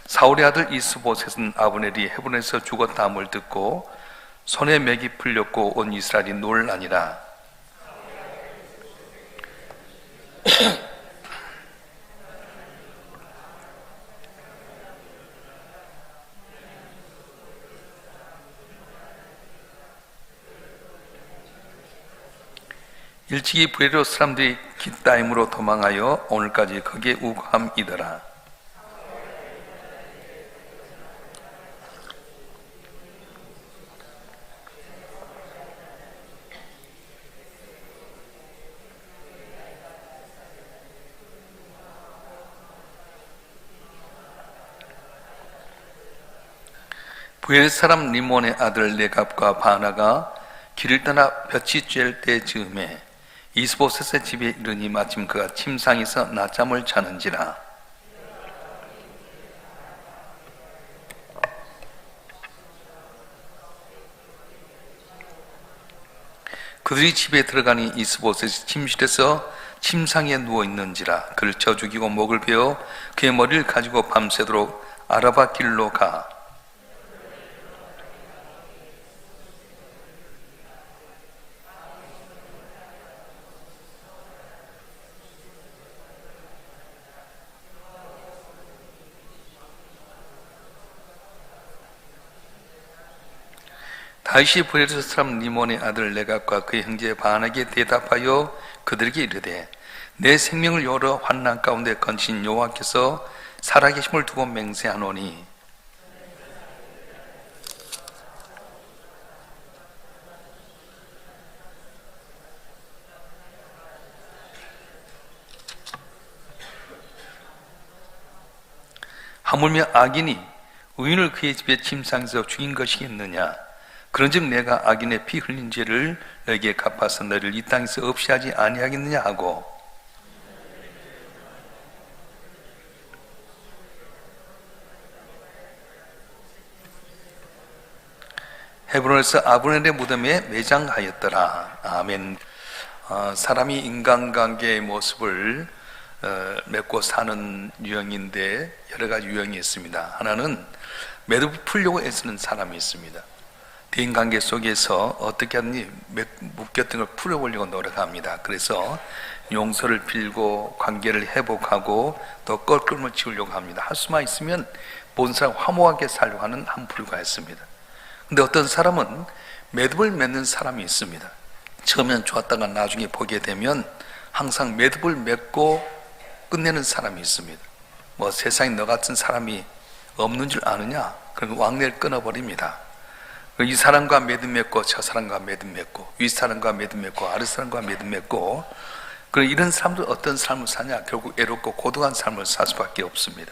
사울의 아들 이스보셋은 아브넬이 헤브론에서 죽었다함을 듣고 손에 맥이 풀렸고 온 이스라엘이 놀라니라. 일찍이 브레로 사람들이 깃다임으로 도망하여 오늘까지 거기에 우거함이더라. 부엘 사람 리몬의 아들 레갑과 바나가 길을 떠나 볕이 쬐을 때 즈음에 이스보셋의 집에 이르니 마침 그가 침상에서 낮잠을 자는지라. 그들이 집에 들어가니 이스보셋이 침실에서 침상에 누워 있는지라. 그를 쳐 죽이고 목을 베어 그의 머리를 가지고 밤새도록 아라바 길로 가. 다윗이 브레스 사람 리몬의 아들 레갑과 그의 형제 바나에게 대답하여 그들에게 이르되 내 생명을 여러 환난 가운데 건신 여호와께서 살아계심을 두고 맹세하노니 하물며 악인이 의인을 그의 집에 침상에서 죽인 것이겠느냐. 그런즉 내가 악인의 피 흘린 죄를 너에게 갚아서 너를 이 땅에서 없이 하지 아니하겠느냐 하고 헤브론에서 아브넬의 무덤에 매장하였더라. 아멘. 사람이 인간관계의 모습을 맺고 사는 유형인데 여러 가지 유형이 있습니다. 하나는 매듭을 풀려고 애쓰는 사람이 있습니다. 대인관계 속에서 어떻게 하든지 묶였던 걸 풀어보려고 노력합니다. 그래서 용서를 빌고 관계를 회복하고 또 껄끄럼을 지우려고 합니다. 할 수만 있으면 모든 사람 화목하게 살려고 하는 한 부류가 있습니다. 근데 어떤 사람은 매듭을 맺는 사람이 있습니다. 처음엔 좋았다가 나중에 보게 되면 항상 매듭을 맺고 끝내는 사람이 있습니다. 뭐 세상에 너 같은 사람이 없는 줄 아느냐? 그럼 왕래를 끊어버립니다. 이 사람과 매듭 맺고 저 사람과 매듭 맺고 위 사람과 매듭 맺고 아래 사람과 매듭 맺고 그럼 이런 사람들 어떤 삶을 사냐? 결국 애롭고 고독한 삶을 살 수밖에 없습니다.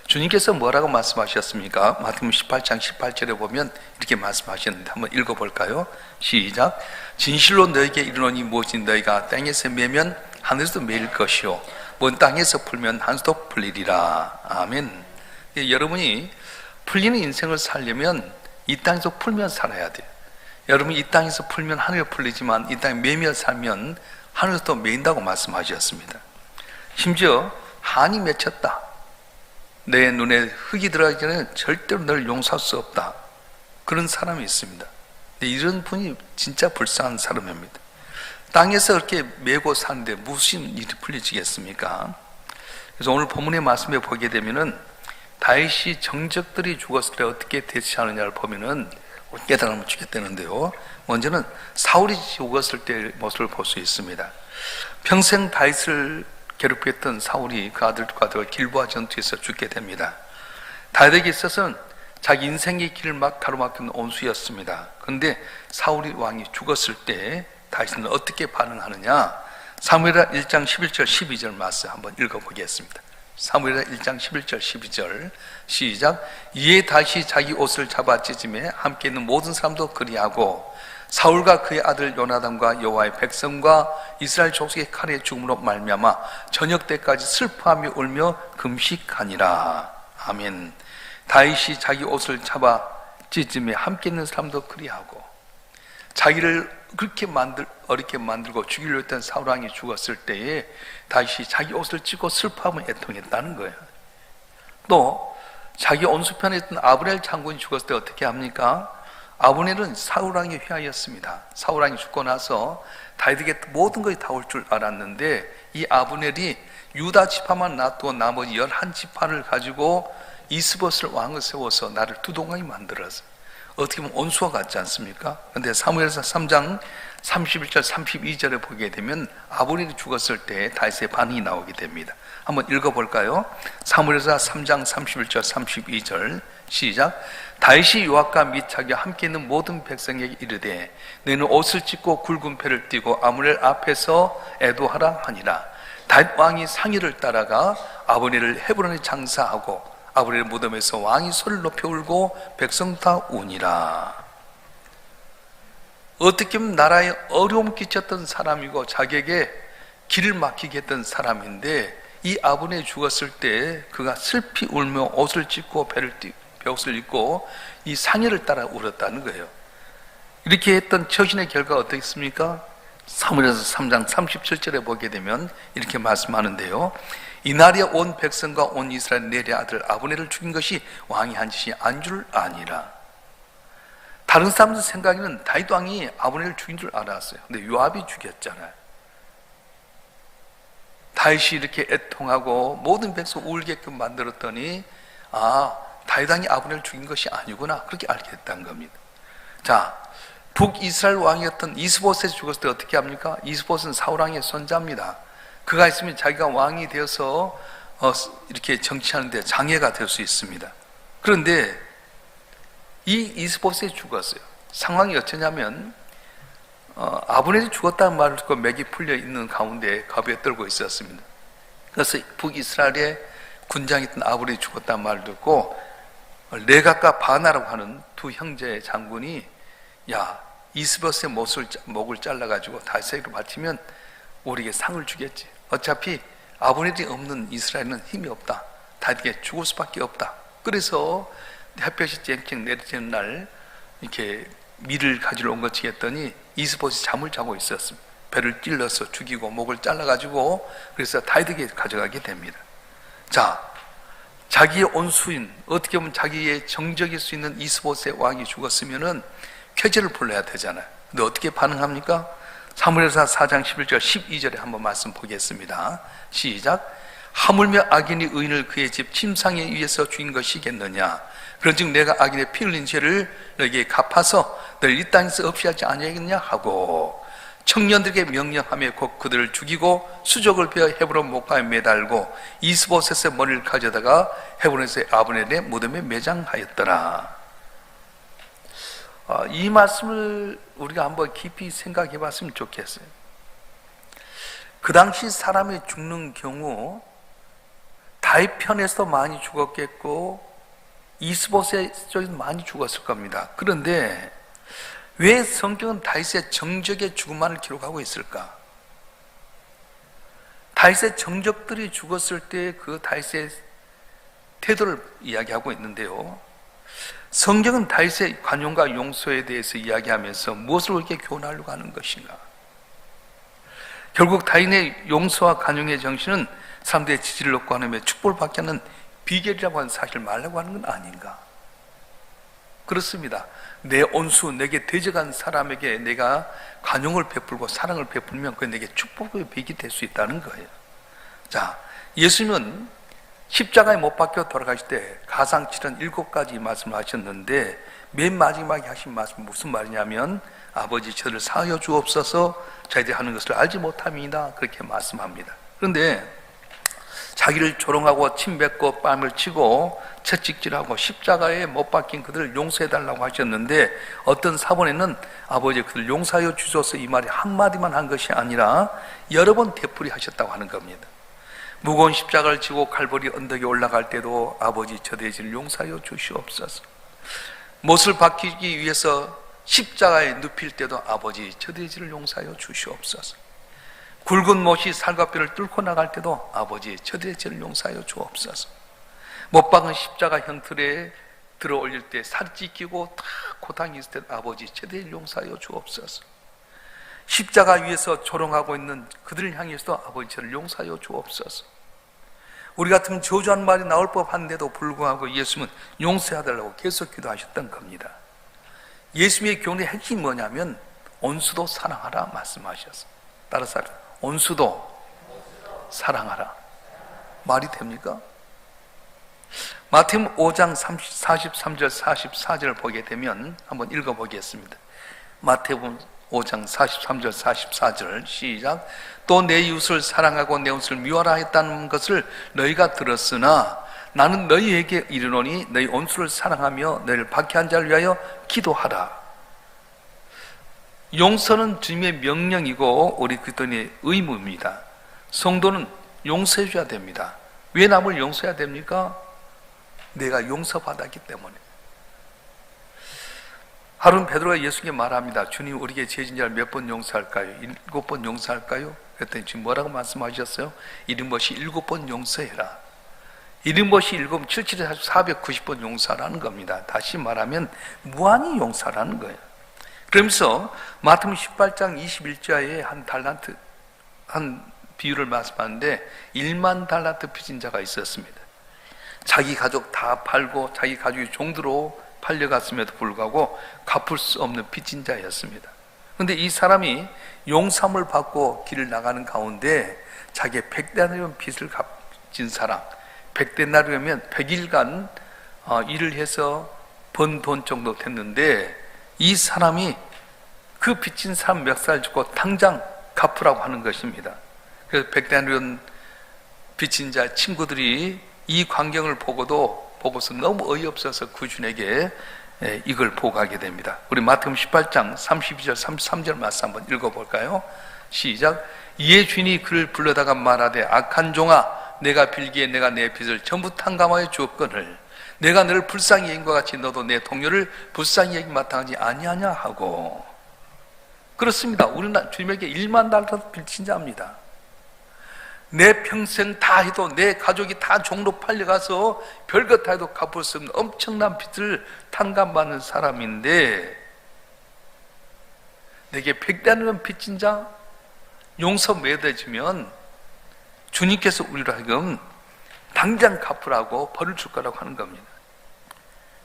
주님께서 뭐라고 말씀하셨습니까? 마태복음 18장 18절에 보면 이렇게 말씀하셨는데 한번 읽어볼까요? 시작. 진실로 너에게 이르노니 무엇이 너희가 땅에서 매면 하늘에서 매일 것이요 먼 땅에서 풀면 하늘에서도 풀리리라. 아멘. 여러분이 풀리는 인생을 살려면 이 땅에서 풀면 살아야 돼요. 여러분 이 땅에서 풀면 하늘에 풀리지만 이 땅에 매며 살면 하늘에서도 매인다고 말씀하셨습니다. 심지어 한이 맺혔다. 내 눈에 흙이 들어가기 전에 절대로 너를 용서할 수 없다. 그런 사람이 있습니다. 근데 이런 분이 진짜 불쌍한 사람입니다. 땅에서 그렇게 매고 사는데 무슨 일이 풀리지겠습니까? 그래서 오늘 본문의 말씀에 보게 되면은 다윗이 정적들이 죽었을 때 어떻게 대처하느냐를 보면은 깨달음을 주겠다는데요. 먼저는 사울이 죽었을 때의 모습을 볼 수 있습니다. 평생 다윗을 괴롭혔던 사울이 그 아들과 길보아 전투에서 죽게 됩니다. 다윗에게 있어서는 자기 인생의 길을 막 가로막힌 온수였습니다. 그런데 사울이 왕이 죽었을 때 다윗은 어떻게 반응하느냐? 사무엘하 1장 11절 12절 말씀 한번 읽어보겠습니다. 사무엘하 1장 11절 12절 시작. 이에 다시 자기 옷을 잡아 찢으며 함께 있는 모든 사람도 그리하고 사울과 그의 아들 요나단과 여호와의 백성과 이스라엘 족속의 칼에 죽음으로 말미암아 저녁 때까지 슬퍼하며 울며 금식하니라. 아멘. 다윗이 자기 옷을 잡아 찢으며 함께 있는 사람도 그리하고 자기를 그렇게 어렵게 만들고 죽이려 했던 사울왕이 죽었을 때에 다윗이 자기 옷을 찢고 슬퍼하며 애통했다는 거예요. 또 자기 온수편에 있던 아브넬 장군이 죽었을 때 어떻게 합니까? 아브넬은 사울 왕에 회하였습니다. 사울 왕이 죽고 나서 다윗에게 모든 것이 다 올 줄 알았는데 이 아브넬이 유다 지파만 놔두고 나머지 11지파를 가지고 이스봇을 왕을 세워서 나를 두동강이 만들었어요. 어떻게 보면 온수와 같지 않습니까? 그런데 사무엘서 3장 31절 32절에 보게 되면 아브넬이 죽었을 때 다윗의 반응이 나오게 됩니다. 한번 읽어볼까요? 사무엘서 3장 31절 32절 시작. 다윗이 요압과 및 자기와 함께 있는 모든 백성에게 이르되 너희는 옷을 찢고 굵은 패를 띠고 아브넬 앞에서 애도하라 하니라. 다윗 왕이 상의를 따라가 아브넬을 헤브론에 장사하고 아브넬 무덤에서 왕이 소리를 높여 울고 백성 다 우니라. 어떻게 보면 나라에 어려움 끼쳤던 사람이고 자기에게 길을 막히게 했던 사람인데 이 아브넬이 죽었을 때 그가 슬피 울며 옷을 찢고 배옷을 입고 이 상의를 따라 울었다는 거예요. 이렇게 했던 처신의 결과가 어떻습니까? 사무엘서 3장 37절에 보게 되면 이렇게 말씀하는데요. 이날에 온 백성과 온 이스라엘 네리의 아들 아브넬을 죽인 것이 왕이 한 짓이 아닌 줄 아니라. 다른 사람들 생각에는 다윗 왕이 아브넬을 죽인 줄 알았어요. 근데 요압이 죽였잖아요. 다윗이 이렇게 애통하고 모든 백성 울게끔 만들었더니 다윗 왕이 아브넬을 죽인 것이 아니구나, 그렇게 알게 됐다는 겁니다. 자, 북이스라엘 왕이었던 이스봇이 죽었을 때 어떻게 합니까? 이스봇은 사울 왕의 손자입니다. 그가 있으면 자기가 왕이 되어서 이렇게 정치하는데 장애가 될 수 있습니다. 그런데 이 이스봇이 죽었어요. 상황이 어쩌냐면 아브넬이 죽었다는 말을 듣고 맥이 풀려 있는 가운데 겁에 떨고 있었습니다. 그래서 북이스라엘의 군장이 있던 아브넬이 죽었다는 말을 듣고 레갑과 바나라고 하는 두 형제의 장군이 이스봇의 목을 잘라가지고 다윗에게 바치면 우리에게 상을 주겠지. 어차피 아브넬이 없는 이스라엘은 힘이 없다. 다윗에게 죽을 수밖에 없다. 그래서 햇볕이 쨍쨍 내리쬐는 날 이렇게 밀을 가지러 온 것이 했더니 이스봇이 잠을 자고 있었습니다. 배를 찔러서 죽이고 목을 잘라가지고 그래서 다윗에게 가져가게 됩니다. 자, 자기의 온수인, 어떻게 보면 자기의 정적일 수 있는 이스봇의 왕이 죽었으면은 쾌재를 불러야 되잖아요. 근데 어떻게 반응합니까? 사무엘서 4장 11절 12절에 한번 말씀 보겠습니다. 시작. 하물며 악인이 의인을 그의 집 침상에 의해서 죽인 것이겠느냐? 그런즉 내가 악인의 피 흘린 죄를 너에게 갚아서 너를 이 땅에서 없이 하지 아니하겠냐 하고 청년들에게 명령하며 곧 그들을 죽이고 수족을 베어 헤브론 목가에 매달고 이스봇의 머리를 가져다가 헤브론에서 아브넬의 무덤에 매장하였더라. 이 말씀을 우리가 한번 깊이 생각해 봤으면 좋겠어요. 그 당시 사람이 죽는 경우 다윗 편에서 많이 죽었겠고 이스봇의 쪽에서 많이 죽었을 겁니다. 그런데 왜 성경은 다윗의 정적의 죽음만을 기록하고 있을까? 다윗의 정적들이 죽었을 때 그 다윗의 태도를 이야기하고 있는데요. 성경은 다윗의 관용과 용서에 대해서 이야기하면서 무엇을 그렇게 교훈하려고 하는 것인가? 결국 다윗의 용서와 관용의 정신은 사람들의 지지를 얻고 하며 축복을 받게 하는 비결이라고 하는 사실을 말하려고 하는 건 아닌가? 그렇습니다. 내 온수, 내게 대적한 사람에게 내가 관용을 베풀고 사랑을 베풀면 그게 내게 축복의 벽이 될 수 있다는 거예요. 자, 예수님은 십자가에 못 박혀 돌아가실 때 가상 77가지 말씀을 하셨는데 맨 마지막에 하신 말씀은 무슨 말이냐면 아버지 저를 사하여 주옵소서 저희들이 하는 것을 알지 못함이다, 그렇게 말씀합니다. 그런데 자기를 조롱하고 침뱉고 뺨을 치고 채찍질하고 십자가에 못 박힌 그들을 용서해달라고 하셨는데 어떤 사본에는 아버지 그들 용서하여 주소서 이 말이 한마디만 한 것이 아니라 여러 번 되풀이 하셨다고 하는 겁니다. 무거운 십자가를 지고 칼보리 언덕에 올라갈 때도 아버지 저 대지를 용서하여 주시옵소서. 못을 박히기 위해서 십자가에 눕힐 때도 아버지 저 대지를 용서하여 주시옵소서. 굵은 못이 살과 뼈를 뚫고 나갈 때도 아버지 저들의 죄를 용서하여 주옵소서. 못 박은 십자가 형틀에 들어 올릴 때 살이 찢기고 다 고통이 있을 때 아버지 저들을 용서하여 주옵소서. 십자가 위에서 조롱하고 있는 그들을 향해서도 아버지 저를 용서하여 주옵소서. 우리 같으면 저주한 말이 나올 법한데도 불구하고 예수님은 용서해달라고 계속 기도하셨던 겁니다. 예수님의 교훈의 핵심이 뭐냐면 온수도 사랑하라 말씀하셨어요. 따라서 온수도 사랑하라. 말이 됩니까? 마태복음 5장 43절 44절을 보게 되면 한번 읽어보겠습니다. 마태복음 5장 43절 44절 시작. 또 내 이웃을 사랑하고 내 옷을 미워하라 했다는 것을 너희가 들었으나 나는 너희에게 이르노니 너희 온수를 사랑하며 너희를 박해한 자를 위하여 기도하라. 용서는 주님의 명령이고 우리 그리스도인의 의무입니다. 성도는 용서해 줘야 됩니다. 왜 남을 용서해야 됩니까? 내가 용서받았기 때문에. 하루는 베드로가 예수님께 말합니다. 주님, 우리에게 죄진 자를 몇 번 용서할까요? 7번 용서할까요? 그랬더니 지금 뭐라고 말씀하셨어요? 70번씩 7번 용서해라. 70번씩 7번 77에 490번 용서하라는 겁니다. 다시 말하면 무한히 용서하라는 거예요. 그러면서 마태복음 18장 21절에 한 비유를 말씀하는데 1만 달란트 빚진 자가 있었습니다. 자기 가족 다 팔고 자기 가족이 종들로 팔려갔음에도 불구하고 갚을 수 없는 빚진 자였습니다. 그런데 이 사람이 용서함을 받고 길을 나가는 가운데 자기의 100데나리온 빚을 갚진 사람, 100데나리온이면 100일간 일을 해서 번 돈 정도 됐는데 이 사람이 그 빚진 사람 멱살 잡고 당장 갚으라고 하는 것입니다. 그래서 100데나리온 빚진 자 친구들이 이 광경을 보고서 너무 어이없어서 그 주인에게 이걸 보고하게 됩니다. 우리 마태복음 18장 32절 33절 말씀 한번 읽어볼까요? 시작. 이에 주인이 그를 불러다가 말하되 악한 종아, 내가 빌기에 내가 내 빚을 전부 탕감하여 주었거늘 내가 너를 불쌍히 여긴 것 같이 너도 내 동료를 불쌍히 여기 마땅하지 아니하냐 하고. 그렇습니다. 우리는 주님에게 1만 달러 빚진 자입니다. 내 평생 다 해도 내 가족이 다 종로 팔려가서 별것 다 해도 갚을 수 없는 엄청난 빚을 탕감받는 사람인데 내게 100데나리온 빚진 자 용서 맺어주면 주님께서 우리로 하여금 당장 갚으라고 벌을 줄 거라고 하는 겁니다.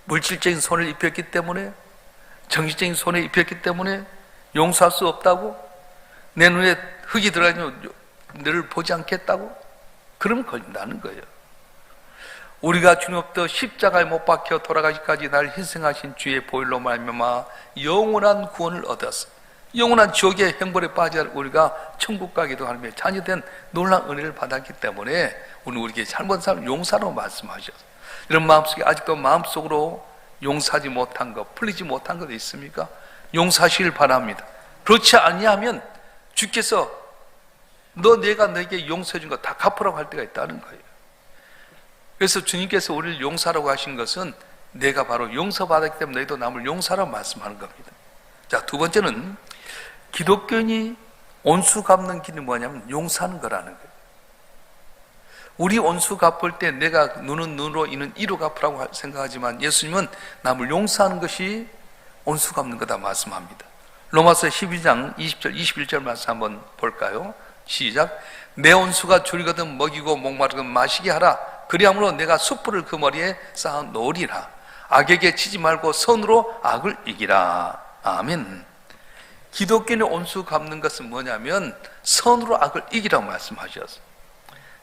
물질적인 손을 입혔기 때문에, 정신적인 손에 입혔기 때문에 용서할 수 없다고, 내 눈에 흙이 들어가면 너를 보지 않겠다고? 그러면 걸린다는 거예요. 우리가 주님 앞에 십자가에 못 박혀 돌아가기까지 날 희생하신 주의 보혈로 말미암아 영원한 구원을 얻었어. 영원한 지옥의 형벌에 빠져 우리가 천국 가기도 하며 자녀된 놀라운 은혜를 받았기 때문에 오늘 우리에게 잘못한 사람 용서로 말씀하셨어요. 이런 마음속에 아직도 마음속으로 용서하지 못한 것, 풀리지 못한 것 있습니까? 용서하시길 바랍니다. 그렇지 아니하면 주께서 내가 너에게 용서해 준 거 다 갚으라고 할 때가 있다는 거예요. 그래서 주님께서 우리를 용서하라고 하신 것은 내가 바로 용서받았기 때문에 너희도 남을 용서하라고 말씀하는 겁니다. 자, 두 번째는 기독교인이 온수 갚는 길이 뭐냐면 용서하는 거라는 거예요. 우리 온수 갚을 때 내가 눈은 눈으로 이는 이로 갚으라고 생각하지만 예수님은 남을 용서하는 것이 온수 갚는 거다 말씀합니다. 로마서 12장 20절 21절 말씀 한번 볼까요? 시작. 내 온수가 줄이거든 먹이고 목마르거든 마시게 하라. 그리함으로 내가 숯불을 그 머리에 쌓아 놓으리라. 악에게 치지 말고 선으로 악을 이기라. 아멘. 기독교인의 온수 갚는 것은 뭐냐면 선으로 악을 이기라고 말씀하셨어요.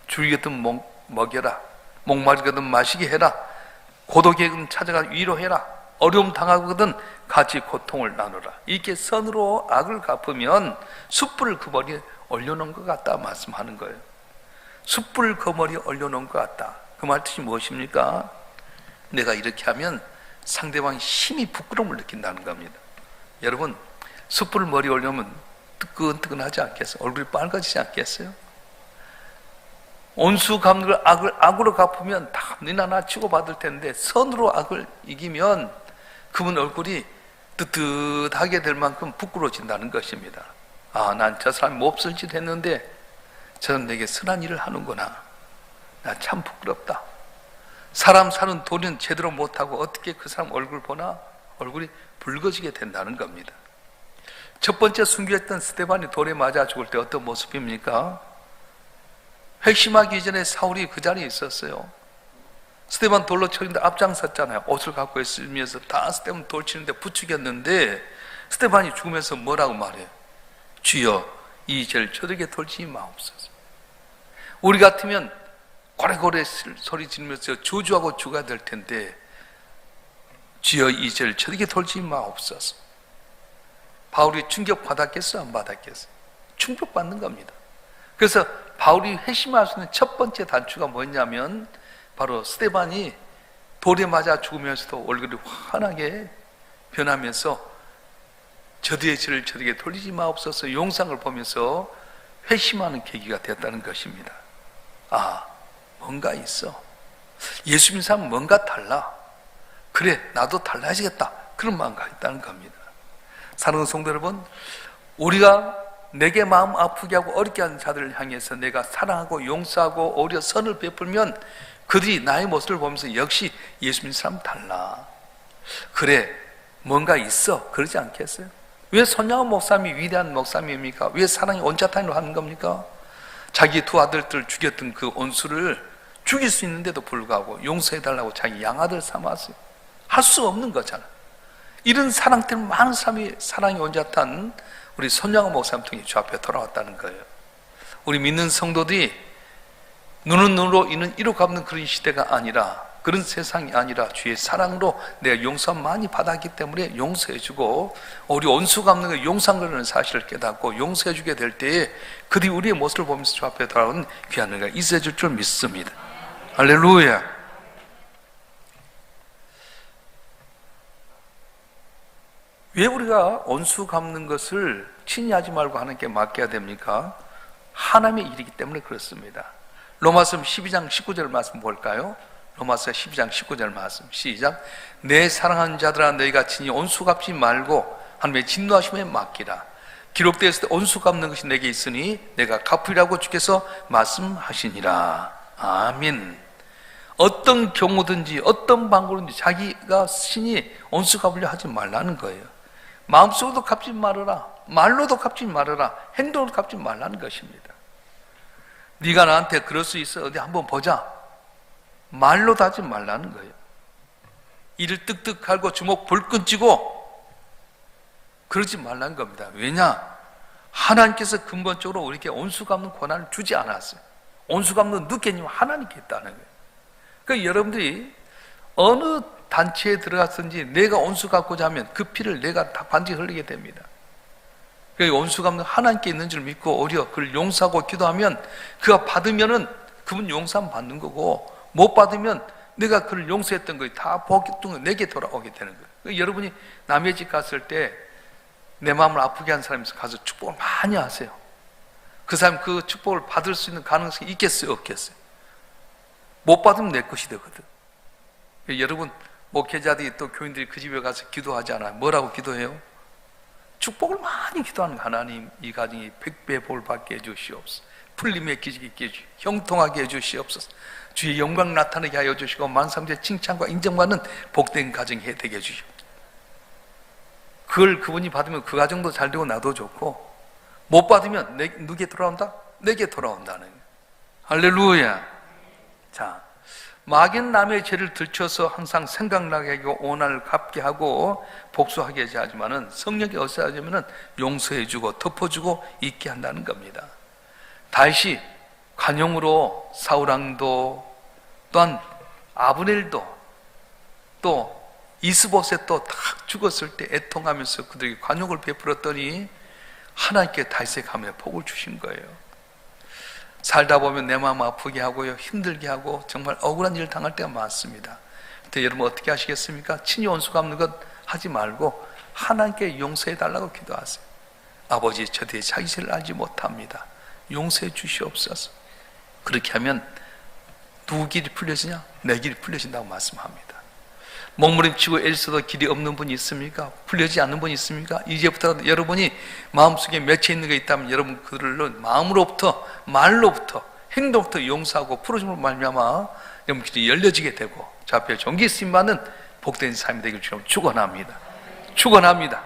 줄이거든 먹여라. 목마르거든 마시게 해라. 고독이거든 찾아가 위로해라. 어려움 당하거든 같이 고통을 나누라. 이렇게 선으로 악을 갚으면 숯불을 그 머리에 올려놓은 것 같다 말씀하는 거예요. 숯불을 그 머리에 올려놓은 것 같다. 그 말 뜻이 무엇입니까? 내가 이렇게 하면 상대방이 심히 부끄러움을 느낀다는 겁니다. 여러분, 숯불을 머리에 올려놓으면 뜨끈뜨끈하지 않겠어요? 얼굴이 빨개지지 않겠어요? 온수 갚는 걸 악으로 갚으면 다 너나 나 치고받을 텐데 선으로 악을 이기면 그분 얼굴이 뜨뜻하게 될 만큼 부끄러워진다는 것입니다. 아, 난 저 사람이 몹쓸 짓 했는데 저는 내게 선한 일을 하는구나. 나 참 부끄럽다. 사람 사는 도리는 제대로 못하고 어떻게 그 사람 얼굴 보나? 얼굴이 붉어지게 된다는 겁니다. 첫 번째 순교했던 스데반이 돌에 맞아 죽을 때 어떤 모습입니까? 회심하기 전에 사울이 그 자리에 있었어요. 스데반 돌로 쳐는데 앞장섰잖아요. 옷을 갖고 있으면서 다 스데반 돌 치는데 부추겼는데 스데반이 죽으면서 뭐라고 말해요? 주여 이 죄를 저들에게 돌리지 마옵소서. 우리 같으면 고래고래 소리 지르면서 저주하고 죽어야 될 텐데 주여 이 죄를 저들에게 돌리지 마옵소서. 바울이 충격받았겠어? 안 받았겠어? 충격받는 겁니다. 그래서 바울이 회심할 수 있는 첫 번째 단추가 뭐냐면 바로 스데반이 돌에 맞아 죽으면서도 얼굴이 환하게 변하면서 저들의 죄를 저들에게 돌리지 마옵소서 용상을 보면서 회심하는 계기가 되었다는 것입니다. 아, 뭔가 있어. 예수 믿는 사람은 뭔가 달라. 그래, 나도 달라지겠다. 그런 마음가 있다는 겁니다. 사랑하는 성도 여러분, 우리가 내게 마음 아프게 하고 어렵게 하는 자들을 향해서 내가 사랑하고 용서하고 오히려 선을 베풀면 그들이 나의 모습을 보면서 역시 예수 믿는 사람 달라. 그래, 뭔가 있어. 그러지 않겠어요? 왜 손양원 목사님이 위대한 목사님입니까? 왜 사랑이 온자탄으로 하는 겁니까? 자기 두 아들들 죽였던 그 온수를 죽일 수 있는데도 불구하고 용서해달라고 자기 양아들 삼았어요. 할 수 없는 거잖아. 이런 사랑 때문에 많은 사람이 사랑이 온자탄 우리 손양원 목사님 통해 주 앞에 돌아왔다는 거예요. 우리 믿는 성도들이 눈은 눈으로 이는 이로 갚는 그런 시대가 아니라 그런 세상이 아니라 주의 사랑으로 내가 용서 많이 받았기 때문에 용서해주고 우리 온수 갚는 거 용서하는 사실을 깨닫고 용서해주게 될 때에 그들이 우리의 모습을 보면서 주 앞에 돌아오는 귀한 은혜가 있어질 줄 믿습니다. 할렐루야. 왜 우리가 온수 갚는 것을 친히 하지 말고 하나님께 맡겨야 됩니까? 하나님의 일이기 때문에 그렇습니다. 로마서 12장 19절 말씀 볼까요? 로마서 12장 19절 말씀 시작. 내 사랑하는 자들아 너희가 친히 온수 갚지 말고 하나님의 진노하심에 맡기라. 기록되었을 때 온수 갚는 것이 내게 있으니 내가 갚으리라고 주께서 말씀하시니라. 아멘. 어떤 경우든지 어떤 방법이든지 자기가 신이 온수 갚으려 하지 말라는 거예요. 마음속으로도 갚지 말아라. 말로도 갚지 말아라. 행동으로 갚지 말라는 것입니다. 네가 나한테 그럴 수 있어. 어디 한번 보자. 말로도 하지 말라는 거예요. 이를 뜩뜩 갈고 주먹 불끈 쥐고 그러지 말라는 겁니다. 왜냐? 하나님께서 근본적으로 우리에게 온수 갚는 권한을 주지 않았어요. 온수 갚는 누께님 하나님께 있다는 거예요. 그러니까 여러분들이 어느 단체에 들어갔든지 내가 온수 갚고자 하면 그 피를 내가 다 반드시 흘리게 됩니다. 그러니까 온수 갚는 하나님께 있는 줄 믿고 오히려 그를 용서하고 기도하면 그가 받으면은 그분 용서함 받는 거고 못 받으면 내가 그를 용서했던 거에 다 복했던 내게 돌아오게 되는 거예요. 그러니까 여러분이 남의 집 갔을 때 내 마음을 아프게 한 사람이 가서 축복을 많이 하세요. 그 사람 그 축복을 받을 수 있는 가능성이 있겠어요? 없겠어요? 못 받으면 내 것이 되거든. 여러분 목회자들이 또 교인들이 그 집에 가서 기도하지 않아요? 뭐라고 기도해요? 축복을 많이 기도하는 하나님 이 가정이 100배 복 받게 해주시옵소서. 풀림의 기적이 있게 해주시옵소서. 형통하게 해주시옵소서. 주의 영광 나타나게 하여 주시고 만사람들의 칭찬과 인정받는 복된 가정이 되게 해주시옵소서. 그걸 그분이 받으면 그 가정도 잘 되고 나도 좋고 못 받으면 누구에게 돌아온다? 내게 돌아온다는 거예요. 할렐루야. 자, 마귀는 남의 죄를 들춰서 항상 생각나게 하고 오난을 갚게 하고 복수하게 하지만은 성령이 어찌하자면은 용서해주고 덮어주고 있게 한다는 겁니다. 다시 관용으로 사울왕도 또한 아브넬도 또 이스보셋도 딱 죽었을 때 애통하면서 그들에게 관용을 베풀었더니 하나님께 다윗의 감에 복을 주신 거예요. 살다 보면 내 마음 아프게 하고요, 힘들게 하고 정말 억울한 일을 당할 때가 많습니다. 그때 여러분 어떻게 하시겠습니까? 친히 온수 갚는 것 하지 말고 하나님께 용서해 달라고 기도하세요. 아버지, 저들이 자기 죄를 알지 못합니다. 용서해 주시옵소서. 그렇게 하면 누구 길이 풀려지냐? 내 길이 풀려진다고 말씀합니다. 먹부림치고 애써도 길이 없는 분이 있습니까? 풀려지지 않는 분이 있습니까? 이제부터 여러분이 마음속에 맺혀 있는 게 있다면 여러분 그들을 마음으로부터 말로부터 행동부터 용서하고 풀어줌으로 말미암아 여러분 길이 열려지게 되고 저 앞에 존귀 쓰임받는 복된 삶이 되길 주님 축원합니다. 축원합니다.